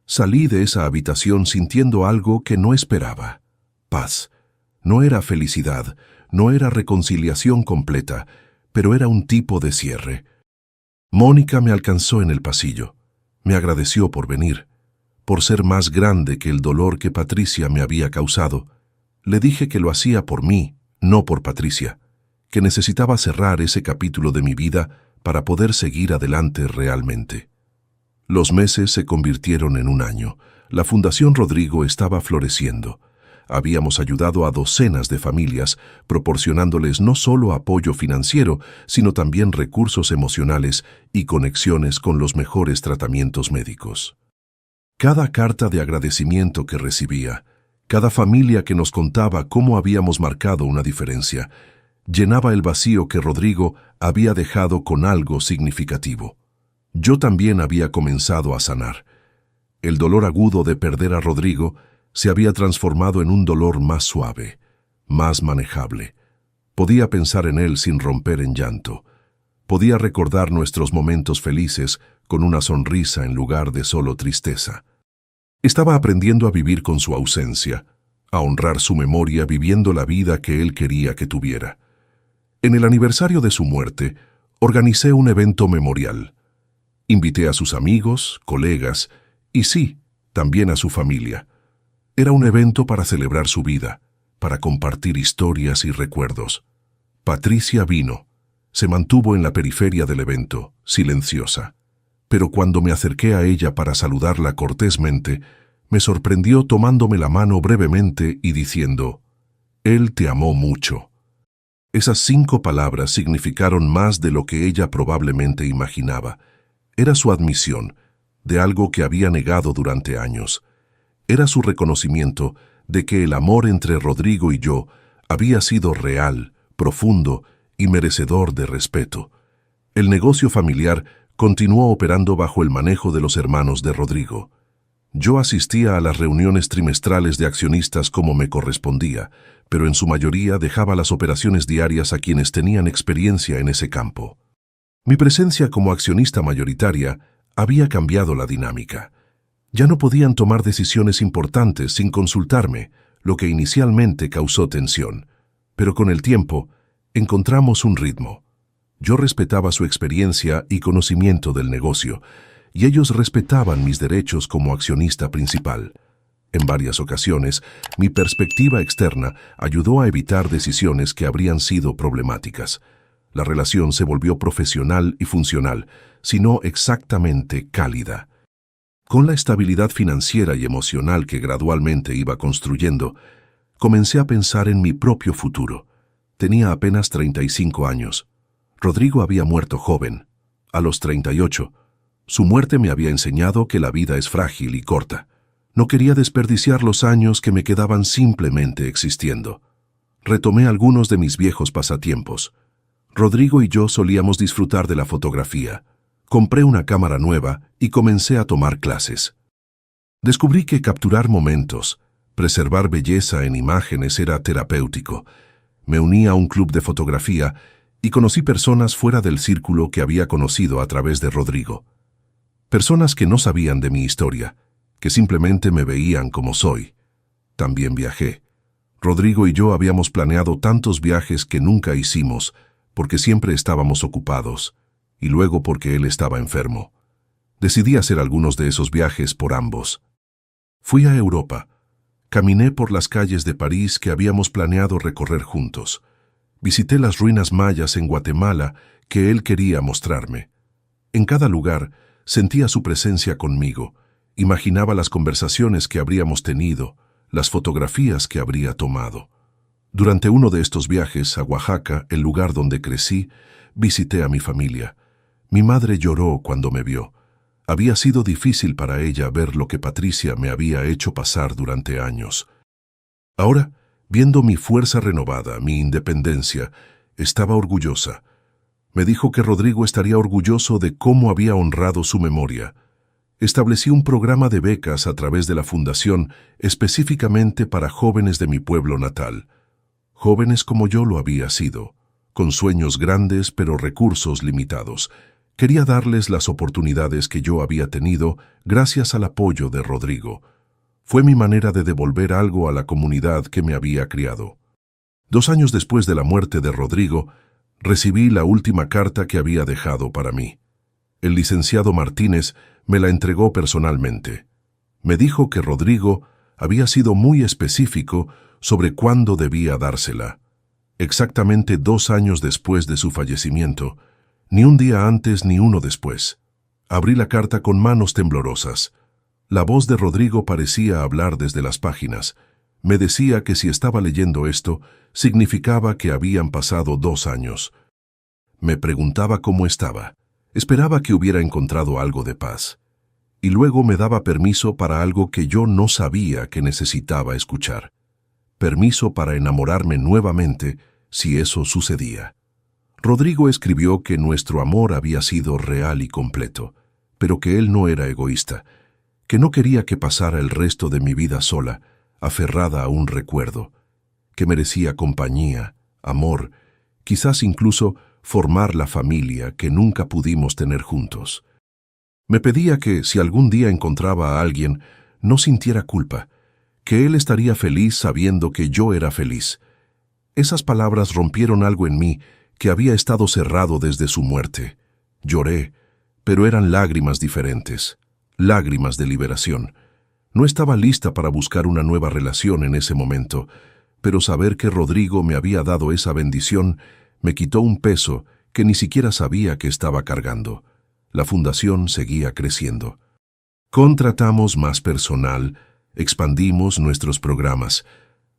Salí de esa habitación sintiendo algo que no esperaba. Paz. No era felicidad, no era reconciliación completa, pero era un tipo de cierre. Mónica me alcanzó en el pasillo. Me agradeció por venir, por ser más grande que el dolor que Patricia me había causado. Le dije que lo hacía por mí, no por Patricia, que necesitaba cerrar ese capítulo de mi vida para poder seguir adelante realmente. Los meses se convirtieron en un año. La Fundación Rodrigo estaba floreciendo. Habíamos ayudado a docenas de familias, proporcionándoles no solo apoyo financiero, sino también recursos emocionales y conexiones con los mejores tratamientos médicos. Cada carta de agradecimiento que recibía, cada familia que nos contaba cómo habíamos marcado una diferencia, llenaba el vacío que Rodrigo había dejado con algo significativo. Yo también había comenzado a sanar. El dolor agudo de perder a Rodrigo se había transformado en un dolor más suave, más manejable. Podía pensar en él sin romper en llanto. Podía recordar nuestros momentos felices con una sonrisa en lugar de solo tristeza. Estaba aprendiendo a vivir con su ausencia, a honrar su memoria viviendo la vida que él quería que tuviera. En el aniversario de su muerte, organicé un evento memorial. Invité a sus amigos, colegas y sí, también a su familia. Era un evento para celebrar su vida, para compartir historias y recuerdos. Patricia vino. Se mantuvo en la periferia del evento, silenciosa. Pero cuando me acerqué a ella para saludarla cortésmente, me sorprendió tomándome la mano brevemente y diciendo: «Él te amó mucho». Esas 5 palabras significaron más de lo que ella probablemente imaginaba. Era su admisión de algo que había negado durante años. Era su reconocimiento de que el amor entre Rodrigo y yo había sido real, profundo y merecedor de respeto. El negocio familiar continuó operando bajo el manejo de los hermanos de Rodrigo. Yo asistía a las reuniones trimestrales de accionistas como me correspondía, pero en su mayoría dejaba las operaciones diarias a quienes tenían experiencia en ese campo. Mi presencia como accionista mayoritaria había cambiado la dinámica. Ya no podían tomar decisiones importantes sin consultarme, lo que inicialmente causó tensión. Pero con el tiempo, encontramos un ritmo. Yo respetaba su experiencia y conocimiento del negocio, y ellos respetaban mis derechos como accionista principal. En varias ocasiones, mi perspectiva externa ayudó a evitar decisiones que habrían sido problemáticas. La relación se volvió profesional y funcional, sino exactamente cálida. Con la estabilidad financiera y emocional que gradualmente iba construyendo, comencé a pensar en mi propio futuro. Tenía apenas 35 años. Rodrigo había muerto joven, a los 38. Su muerte me había enseñado que la vida es frágil y corta. No quería desperdiciar los años que me quedaban simplemente existiendo. Retomé algunos de mis viejos pasatiempos. Rodrigo y yo solíamos disfrutar de la fotografía. Compré una cámara nueva y comencé a tomar clases. Descubrí que capturar momentos, preservar belleza en imágenes era terapéutico. Me uní a un club de fotografía y conocí personas fuera del círculo que había conocido a través de Rodrigo. Personas que no sabían de mi historia, que simplemente me veían como soy. También viajé. Rodrigo y yo habíamos planeado tantos viajes que nunca hicimos, porque siempre estábamos ocupados, y luego porque él estaba enfermo. Decidí hacer algunos de esos viajes por ambos. Fui a Europa. Caminé por las calles de París que habíamos planeado recorrer juntos. Visité las ruinas mayas en Guatemala que él quería mostrarme. En cada lugar sentía su presencia conmigo, imaginaba las conversaciones que habríamos tenido, las fotografías que habría tomado. Durante uno de estos viajes a Oaxaca, el lugar donde crecí, visité a mi familia. Mi madre lloró cuando me vio. Había sido difícil para ella ver lo que Patricia me había hecho pasar durante años. Ahora, viendo mi fuerza renovada, mi independencia, estaba orgullosa. Me dijo que Rodrigo estaría orgulloso de cómo había honrado su memoria. Establecí un programa de becas a través de la fundación específicamente para jóvenes de mi pueblo natal. Jóvenes como yo lo había sido, con sueños grandes pero recursos limitados. Quería darles las oportunidades que yo había tenido gracias al apoyo de Rodrigo. Fue mi manera de devolver algo a la comunidad que me había criado. 2 años después de la muerte de Rodrigo, recibí la última carta que había dejado para mí. El licenciado Martínez me la entregó personalmente. Me dijo que Rodrigo había sido muy específico sobre cuándo debía dársela. Exactamente 2 años después de su fallecimiento, ni un día antes ni uno después. Abrí la carta con manos temblorosas. La voz de Rodrigo parecía hablar desde las páginas. Me decía que si estaba leyendo esto, significaba que habían pasado 2 años. Me preguntaba cómo estaba. Esperaba que hubiera encontrado algo de paz. Y luego me daba permiso para algo que yo no sabía que necesitaba escuchar. Permiso para enamorarme nuevamente, si eso sucedía. Rodrigo escribió que nuestro amor había sido real y completo, pero que él no era egoísta, que no quería que pasara el resto de mi vida sola, aferrada a un recuerdo, que merecía compañía, amor, quizás incluso formar la familia que nunca pudimos tener juntos. Me pedía que, si algún día encontraba a alguien, no sintiera culpa, que él estaría feliz sabiendo que yo era feliz. Esas palabras rompieron algo en mí que había estado cerrado desde su muerte. Lloré, pero eran lágrimas diferentes, lágrimas de liberación. No estaba lista para buscar una nueva relación en ese momento, pero saber que Rodrigo me había dado esa bendición me quitó un peso que ni siquiera sabía que estaba cargando. La fundación seguía creciendo. Contratamos más personal, expandimos nuestros programas.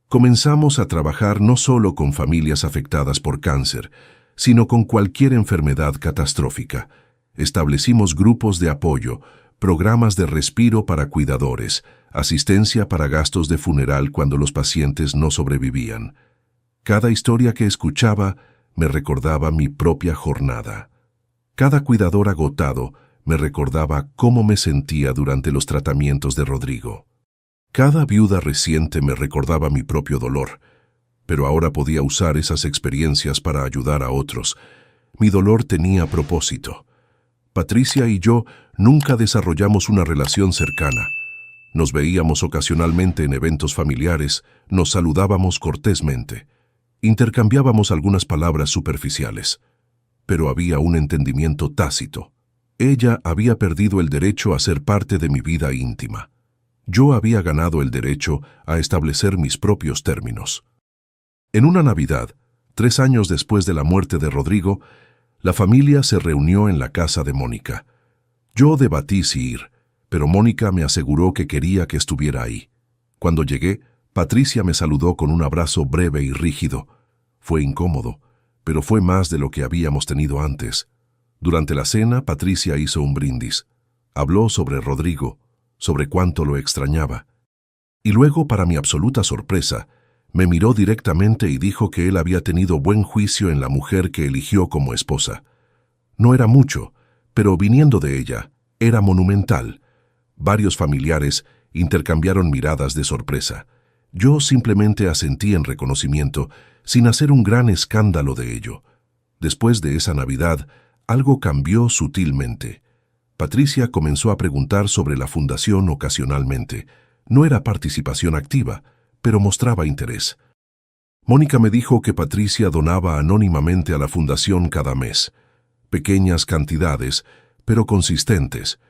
Comenzamos a trabajar no solo con familias afectadas por cáncer, sino con cualquier enfermedad catastrófica. Establecimos grupos de apoyo, programas de respiro para cuidadores, asistencia para gastos de funeral cuando los pacientes no sobrevivían. Cada historia que escuchaba me recordaba mi propia jornada. Cada cuidador agotado me recordaba cómo me sentía durante los tratamientos de Rodrigo. Cada viuda reciente me recordaba mi propio dolor, pero ahora podía usar esas experiencias para ayudar a otros. Mi dolor tenía propósito. Patricia y yo nunca desarrollamos una relación cercana. Nos veíamos ocasionalmente en eventos familiares, nos saludábamos cortésmente, intercambiábamos algunas palabras superficiales, pero había un entendimiento tácito. Ella había perdido el derecho a ser parte de mi vida íntima. Yo había ganado el derecho a establecer mis propios términos. En una Navidad, 3 años después de la muerte de Rodrigo, la familia se reunió en la casa de Mónica. Yo debatí si ir, pero Mónica me aseguró que quería que estuviera ahí. Cuando llegué, Patricia me saludó con un abrazo breve y rígido. Fue incómodo, pero fue más de lo que habíamos tenido antes. Durante la cena, Patricia hizo un brindis. Habló sobre Rodrigo, sobre cuánto lo extrañaba. Y luego, para mi absoluta sorpresa, me miró directamente y dijo que él había tenido buen juicio en la mujer que eligió como esposa. No era mucho, pero viniendo de ella, era monumental. Varios familiares intercambiaron miradas de sorpresa. Yo simplemente asentí en reconocimiento, sin hacer un gran escándalo de ello. Después de esa Navidad, algo cambió sutilmente. Patricia comenzó a preguntar sobre la fundación ocasionalmente. No era participación activa, pero mostraba interés. Mónica me dijo que Patricia donaba anónimamente a la fundación cada mes. Pequeñas cantidades, pero consistentes.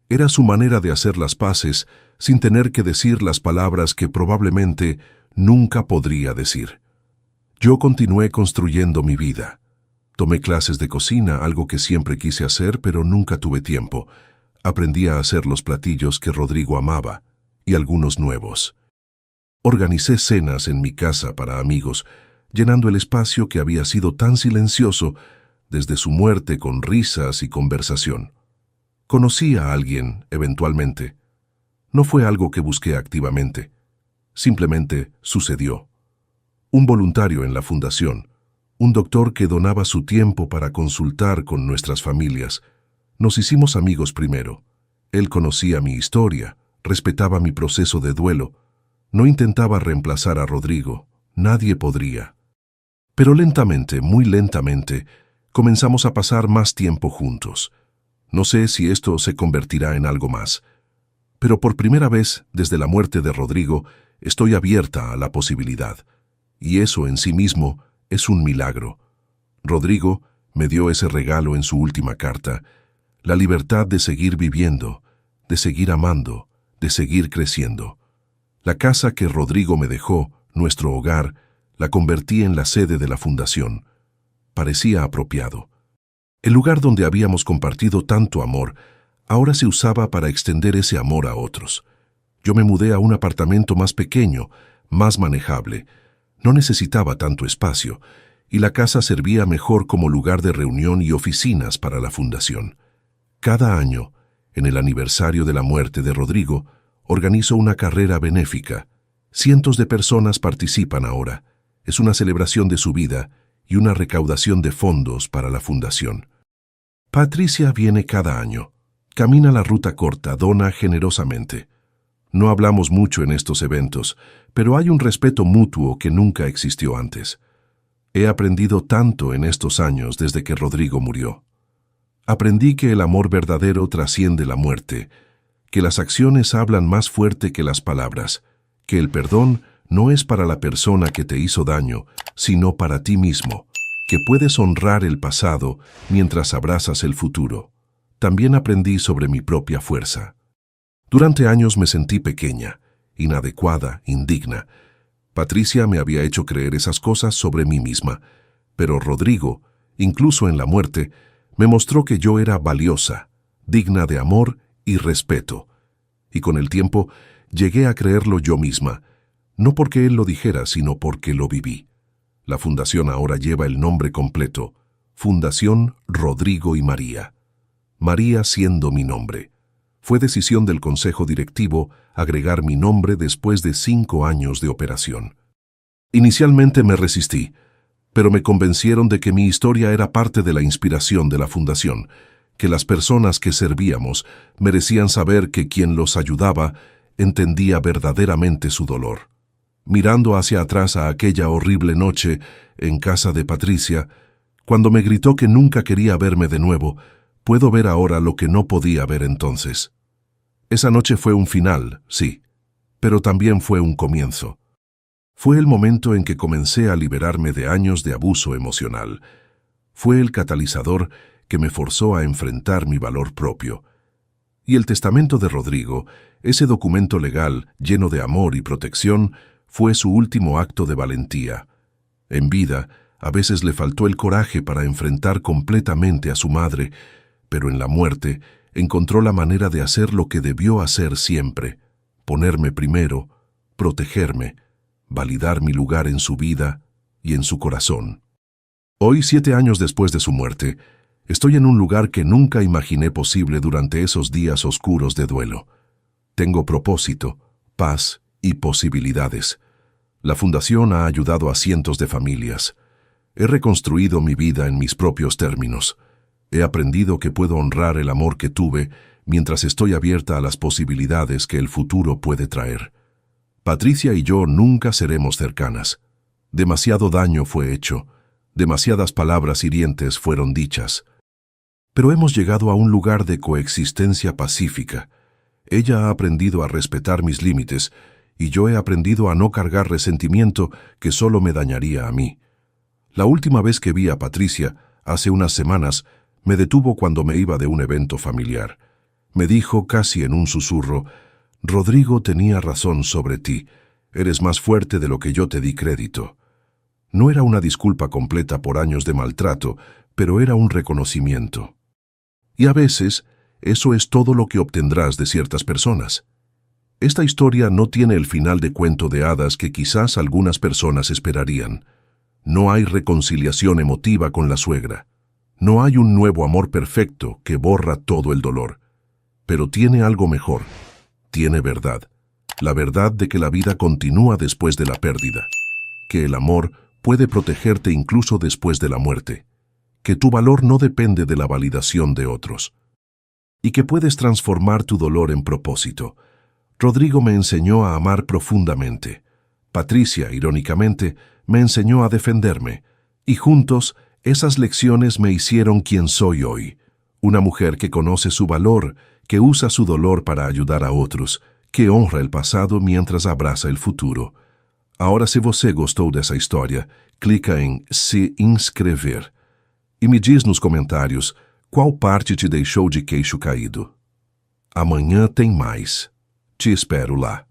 Era su manera de hacer las paces sin tener que decir las palabras que probablemente nunca podría decir. Yo continué construyendo mi vida. Tomé clases de cocina, algo que siempre quise hacer, pero nunca tuve tiempo. Aprendí a hacer los platillos que Rodrigo amaba, y algunos nuevos. Organicé cenas en mi casa para amigos, llenando el espacio que había sido tan silencioso desde su muerte con risas y conversación. Conocí a alguien, eventualmente. No fue algo que busqué activamente. Simplemente sucedió. Un voluntario en la fundación, un doctor que donaba su tiempo para consultar con nuestras familias. Nos hicimos amigos primero. Él conocía mi historia, respetaba mi proceso de duelo. No intentaba reemplazar a Rodrigo. Nadie podría. Pero lentamente, muy lentamente, comenzamos a pasar más tiempo juntos. No sé si esto se convertirá en algo más. Pero por primera vez, desde la muerte de Rodrigo, estoy abierta a la posibilidad. Y eso en sí mismo es un milagro. Rodrigo me dio ese regalo en su última carta, la libertad de seguir viviendo, de seguir amando, de seguir creciendo. La casa que Rodrigo me dejó, nuestro hogar, la convertí en la sede de la fundación. Parecía apropiado. El lugar donde habíamos compartido tanto amor, ahora se usaba para extender ese amor a otros. Yo me mudé a un apartamento más pequeño, más manejable. No necesitaba tanto espacio, y la casa servía mejor como lugar de reunión y oficinas para la fundación. Cada año, en el aniversario de la muerte de Rodrigo, organizo una carrera benéfica. Cientos de personas participan ahora. Es una celebración de su vida y una recaudación de fondos para la fundación. Patricia viene cada año. Camina la ruta corta, dona generosamente. No hablamos mucho en estos eventos, pero hay un respeto mutuo que nunca existió antes. He aprendido tanto en estos años desde que Rodrigo murió. Aprendí que el amor verdadero trasciende la muerte, que las acciones hablan más fuerte que las palabras, que el perdón no es para la persona que te hizo daño, sino para ti mismo, que puedes honrar el pasado mientras abrazas el futuro. También aprendí sobre mi propia fuerza. Durante años me sentí pequeña, inadecuada, indigna. Patricia me había hecho creer esas cosas sobre mí misma, pero Rodrigo, incluso en la muerte, me mostró que yo era valiosa, digna de amor y respeto. Y con el tiempo llegué a creerlo yo misma, no porque él lo dijera, sino porque lo viví. La fundación ahora lleva el nombre completo, Fundación Rodrigo y María. María siendo mi nombre. Fue decisión del consejo directivo agregar mi nombre después de 5 años de operación. Inicialmente me resistí. pero me convencieron de que mi historia era parte de la inspiración de la fundación, que las personas que servíamos merecían saber que quien los ayudaba entendía verdaderamente su dolor. Mirando hacia atrás a aquella horrible noche en casa de Patricia, cuando me gritó que nunca quería verme de nuevo, puedo ver ahora lo que no podía ver entonces. Esa noche fue un final, sí, pero también fue un comienzo. Fue el momento en que comencé a liberarme de años de abuso emocional. Fue el catalizador que me forzó a enfrentar mi valor propio. Y el testamento de Rodrigo, ese documento legal lleno de amor y protección, fue su último acto de valentía. En vida, a veces le faltó el coraje para enfrentar completamente a su madre, pero en la muerte encontró la manera de hacer lo que debió hacer siempre: ponerme primero, protegerme, validar mi lugar en su vida y en su corazón. Hoy, 7 años después de su muerte, estoy en un lugar que nunca imaginé posible durante esos días oscuros de duelo. Tengo propósito, paz y posibilidades. La fundación ha ayudado a cientos de familias. He reconstruido mi vida en mis propios términos. He aprendido que puedo honrar el amor que tuve mientras estoy abierta a las posibilidades que el futuro puede traer. Patricia y yo nunca seremos cercanas. Demasiado daño fue hecho, demasiadas palabras hirientes fueron dichas. Pero hemos llegado a un lugar de coexistencia pacífica. Ella ha aprendido a respetar mis límites y yo he aprendido a no cargar resentimiento que solo me dañaría a mí. La última vez que vi a Patricia, hace unas semanas, me detuvo cuando me iba de un evento familiar. Me dijo casi en un susurro: «Rodrigo tenía razón sobre ti. Eres más fuerte de lo que yo te di crédito». No era una disculpa completa por años de maltrato, pero era un reconocimiento. Y a veces, eso es todo lo que obtendrás de ciertas personas. Esta historia no tiene el final de cuento de hadas que quizás algunas personas esperarían. No hay reconciliación emotiva con la suegra. No hay un nuevo amor perfecto que borra todo el dolor. Pero tiene algo mejor. Tiene verdad. La verdad de que la vida continúa después de la pérdida. Que el amor puede protegerte incluso después de la muerte. Que tu valor no depende de la validación de otros. Y que puedes transformar tu dolor en propósito. Rodrigo me enseñó a amar profundamente. Patricia, irónicamente, me enseñó a defenderme. Y juntos, esas lecciones me hicieron quien soy hoy. Una mujer que conoce su valor, que usa su dolor para ayudar a otros, que honra el pasado mientras abraça el futuro. Agora, se você gostou dessa história, clica em se inscrever e me diz nos comentários qual parte te deixou de queixo caído. Amanhã tem mais. Te espero lá.